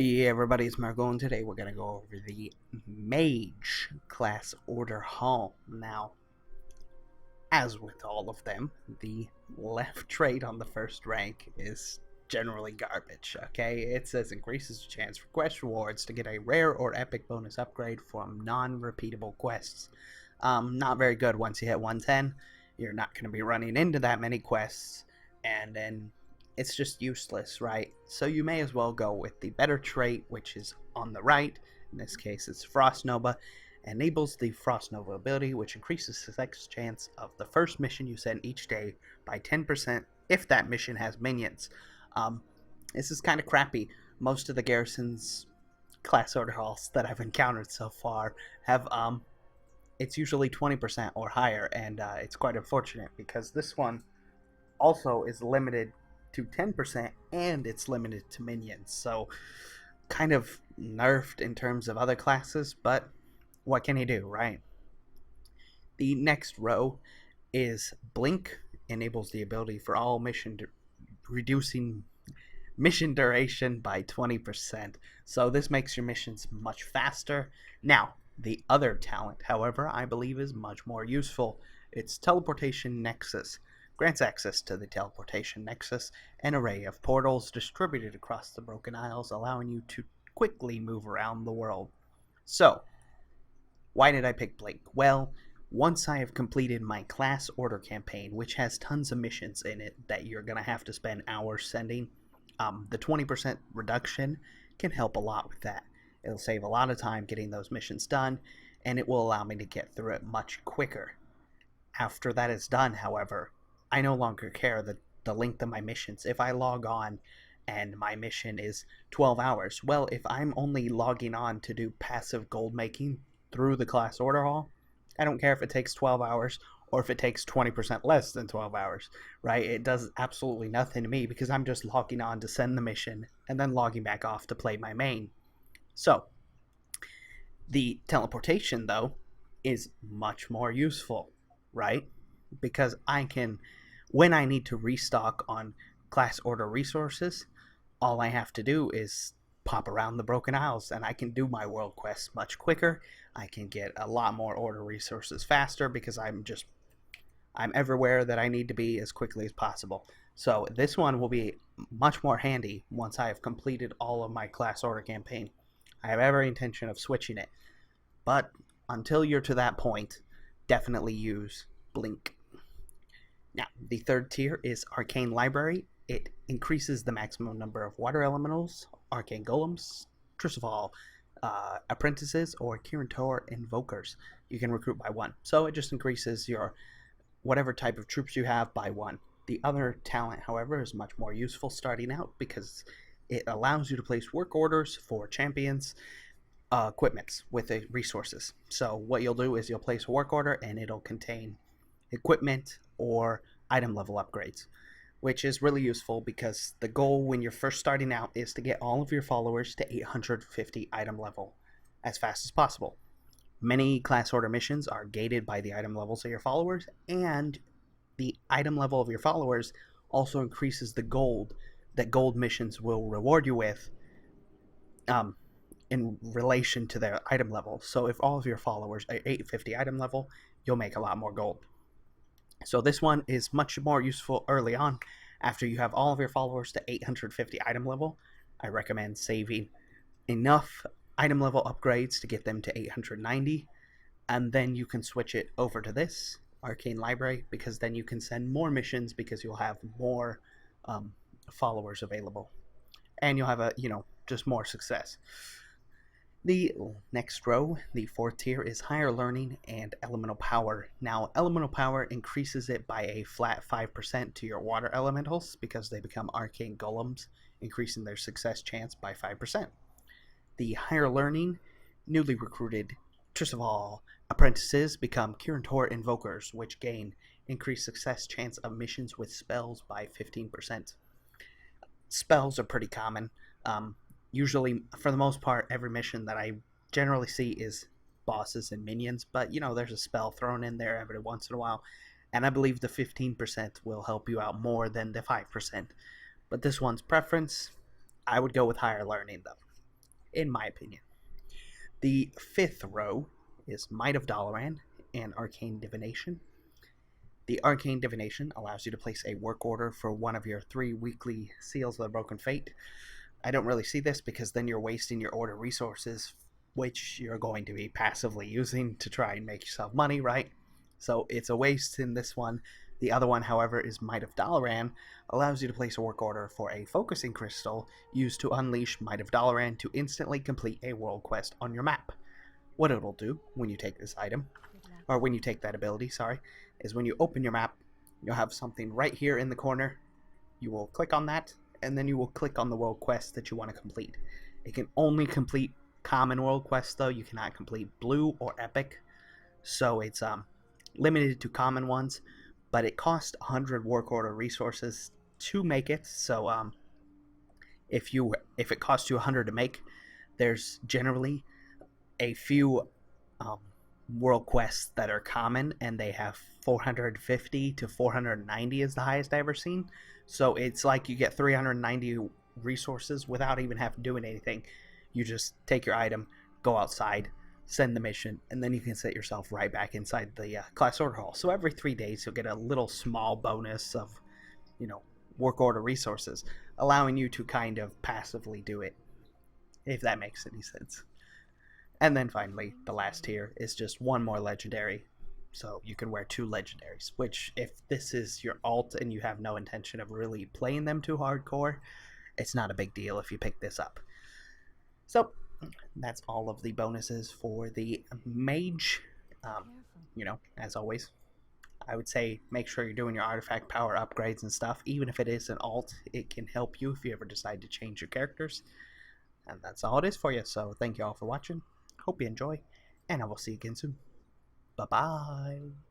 Hey everybody, it's Margo, and today we're going to go over the Mage class order hall. Now, as with all of them, the left trait on the first rank is generally garbage, okay? It says increases the chance for quest rewards to get a rare or epic bonus upgrade from non-repeatable quests. Not very good once you hit 110. You're not going to be running into that many quests, and then it's just useless, right? So you may as well go with the better trait, which is on the right. In this case, it's Frost Nova. Enables the Frost Nova ability, which increases the success chance of the first mission you send each day by 10% if that mission has minions. Um, this is kind of crappy. Most of the garrisons class order halls that I've encountered so far have it's usually 20% or higher, and it's quite unfortunate because this one also is limited to 10% and it's limited to minions. So kind of nerfed in terms of other classes, but what can you do, right? The next row is Blink, enables the ability for all reducing mission duration by 20%. So this makes your missions much faster. Now, the other talent, however, I believe is much more useful. It's Teleportation Nexus. Grants access to the Teleportation Nexus, an array of portals distributed across the Broken Isles, allowing you to quickly move around the world. So, why did I pick Blink? Well, once I have completed my class order campaign, which has tons of missions in it that you're going to have to spend hours sending, the 20% reduction can help a lot with that. It'll save a lot of time getting those missions done, and it will allow me to get through it much quicker. After that is done, however, I no longer care the length of my missions. If I log on and my mission is 12 hours, well, if I'm only logging on to do passive gold making through the class order hall, I don't care if it takes 12 hours or if it takes 20% less than 12 hours, right? It does absolutely nothing to me because I'm just logging on to send the mission and then logging back off to play my main. So, the teleportation, though, is much more useful, right? Because I can, when I need to restock on class order resources, all I have to do is pop around the Broken Isles and I can do my world quests much quicker. I can get a lot more order resources faster because I'm everywhere that I need to be as quickly as possible. So this one will be much more handy once I have completed all of my class order campaign. I have every intention of switching it, but until you're to that point, definitely use Blink. Now, the third tier is Arcane Library. It increases the maximum number of water elementals, Arcane Golems, first of all, apprentices, or Kirintor invokers you can recruit by one. So it just increases your whatever type of troops you have by one. The other talent, however, is much more useful starting out because it allows you to place work orders for champions equipments with the resources. So what you'll do is you'll place a work order and it'll contain equipment or item level upgrades, which is really useful because the goal when you're first starting out is to get all of your followers to 850 item level as fast as possible. Many class order missions are gated by the item levels of your followers, and the item level of your followers also increases the gold that gold missions will reward you with in relation to their item level. So if all of your followers are 850 item level, you'll make a lot more gold. So this one is much more useful early on. After you have all of your followers to 850 item level, I recommend saving enough item level upgrades to get them to 890, and then you can switch it over to this Arcane Library because then you can send more missions because you'll have more followers available, and you'll have just more success. The next row, the fourth tier, is higher learning and elemental power. Now, elemental power increases it by a flat 5% to your water elementals because they become Arcane Golems, increasing their success chance by 5%. The higher learning, newly recruited, first of all, apprentices become Kirintor invokers, which gain increased success chance of missions with spells by 15%. Spells are pretty common. Usually, for the most part, every mission that I generally see is bosses and minions, but there's a spell thrown in there every once in a while, and I believe the 15% will help you out more than the 5%. But this one's preference, I would go with higher learning though. in my opinion. The fifth row is Might of Dalaran and Arcane Divination. The Arcane Divination allows you to place a work order for one of your 3 weekly Seals of the Broken Fate. I don't really see this because then you're wasting your order resources, which you're going to be passively using to try and make yourself money, right? So it's a waste in this one. The other one, however, is Might of Dalaran, allows you to place a work order for a focusing crystal used to unleash Might of Dalaran to instantly complete a world quest on your map. What it'll do when you take this item, or when you take that ability, sorry, is when you open your map, you'll have something right here in the corner. You will click on that, and then you will click on the world quest that you want to complete. It can only complete common world quests, though. You cannot complete blue or epic, so it's limited to common ones, but it costs 100 work order resources to make it. So if it costs you 100 to make, there's generally a few um, world quests that are common, and they have 450 to 490 is the highest I've ever seen. So it's like you get 390 resources without even having to do anything. You just take your item, go outside, send the mission, and then you can set yourself right back inside the class order hall. So every 3 days you'll get a little small bonus of, work order resources, allowing you to kind of passively do it, if that makes any sense. And then finally, the last tier is just one more legendary. So you can wear 2 legendaries, which if this is your alt and you have no intention of really playing them too hardcore, it's not a big deal if you pick this up. So that's all of the bonuses for the Mage. As always, I would say make sure you're doing your artifact power upgrades and stuff. Even if it is an alt, it can help you if you ever decide to change your characters. And that's all it is for you. So thank you all for watching. Hope you enjoy, and I will see you again soon. Bye-bye.